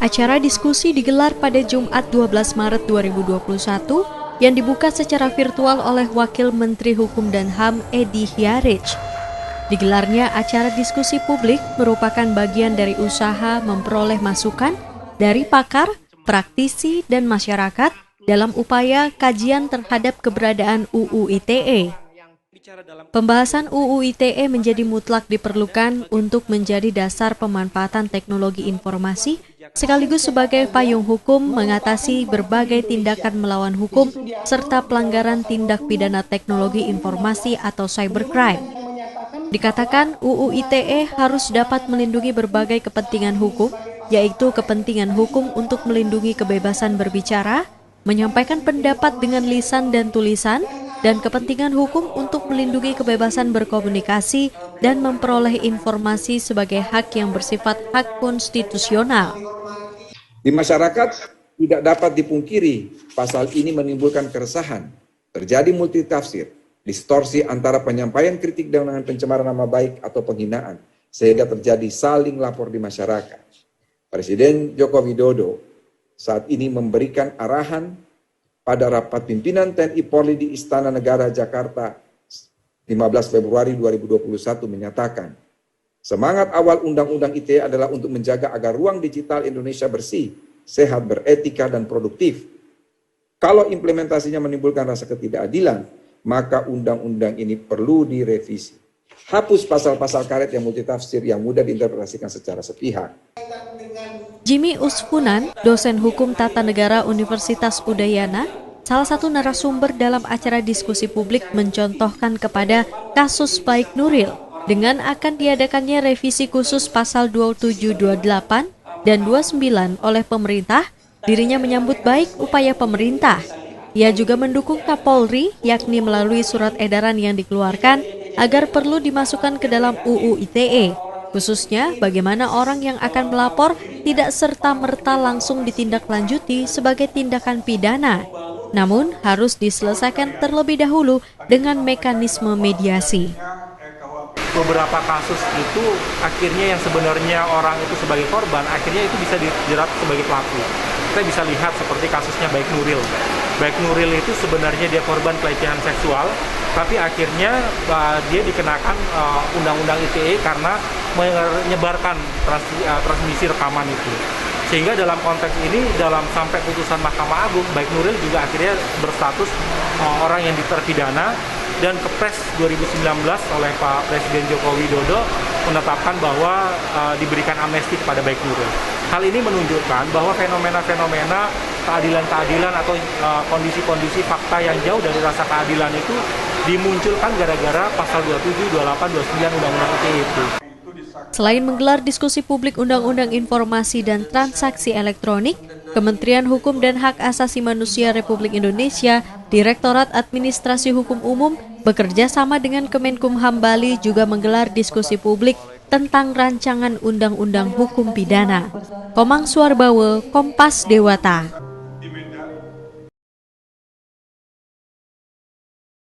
Acara diskusi digelar pada Jumat 12 Maret 2021 yang dibuka secara virtual oleh Wakil Menteri Hukum dan HAM Edi Hiarij. Digelarnya acara diskusi publik merupakan bagian dari usaha memperoleh masukan dari pakar, praktisi, dan masyarakat dalam upaya kajian terhadap keberadaan UU ITE. Pembahasan UU ITE menjadi mutlak diperlukan untuk menjadi dasar pemanfaatan teknologi informasi sekaligus sebagai payung hukum mengatasi berbagai tindakan melawan hukum serta pelanggaran tindak pidana teknologi informasi atau cybercrime. Dikatakan UU ITE harus dapat melindungi berbagai kepentingan hukum, yaitu kepentingan hukum untuk melindungi kebebasan berbicara, menyampaikan pendapat dengan lisan dan tulisan, dan kepentingan hukum untuk melindungi kebebasan berkomunikasi dan memperoleh informasi sebagai hak yang bersifat hak konstitusional. Di masyarakat tidak dapat dipungkiri pasal ini menimbulkan keresahan, terjadi multitafsir, distorsi antara penyampaian kritik dengan pencemaran nama baik atau penghinaan, sehingga terjadi saling lapor di masyarakat. Presiden Joko Widodo saat ini memberikan arahan pada rapat pimpinan TNI Polri di Istana Negara Jakarta 15 Februari 2021 menyatakan, semangat awal Undang-Undang ITE adalah untuk menjaga agar ruang digital Indonesia bersih, sehat, beretika, dan produktif. Kalau implementasinya menimbulkan rasa ketidakadilan, maka undang-undang ini perlu direvisi. Hapus pasal-pasal karet yang multitafsir yang mudah diinterpretasikan secara sepihak. Jimmy Usfunan, dosen hukum tata negara Universitas Udayana, salah satu narasumber dalam acara diskusi publik mencontohkan kepada kasus Baik Nuril dengan akan diadakannya revisi khusus pasal 2728 dan 29 oleh pemerintah, dirinya menyambut baik upaya pemerintah. Ia juga mendukung Kapolri, yakni melalui surat edaran yang dikeluarkan agar perlu dimasukkan ke dalam UU ITE, khususnya bagaimana orang yang akan melapor tidak serta-merta langsung ditindaklanjuti sebagai tindakan pidana, namun harus diselesaikan terlebih dahulu dengan mekanisme mediasi. Beberapa kasus itu akhirnya yang sebenarnya orang itu sebagai korban, akhirnya itu bisa dijerat sebagai pelaku. Kita bisa lihat seperti kasusnya Baik Nuril. Baik Nuril itu sebenarnya dia korban pelecehan seksual, tapi akhirnya dia dikenakan Undang-Undang ITE karena menyebarkan transmisi rekaman itu. Sehingga dalam konteks ini, dalam sampai putusan Mahkamah Agung, Baik Nuril juga akhirnya berstatus orang yang terpidana, dan Kepres 2019 oleh Pak Presiden Joko Widodo menetapkan bahwa diberikan amnesti kepada Baik Nuril. Hal ini menunjukkan bahwa fenomena-fenomena keadilan-keadilan atau kondisi-kondisi fakta yang jauh dari rasa keadilan itu dimunculkan gara-gara pasal 27, 28, 29 Undang-Undang ITE itu. Selain menggelar diskusi publik Undang-Undang Informasi dan Transaksi Elektronik, Kementerian Hukum dan Hak Asasi Manusia Republik Indonesia, Direktorat Administrasi Hukum Umum, bekerja sama dengan Kemenkumham Bali juga menggelar diskusi publik tentang rancangan Undang-Undang Hukum Pidana. Komang Suarbawe, Kompas Dewata.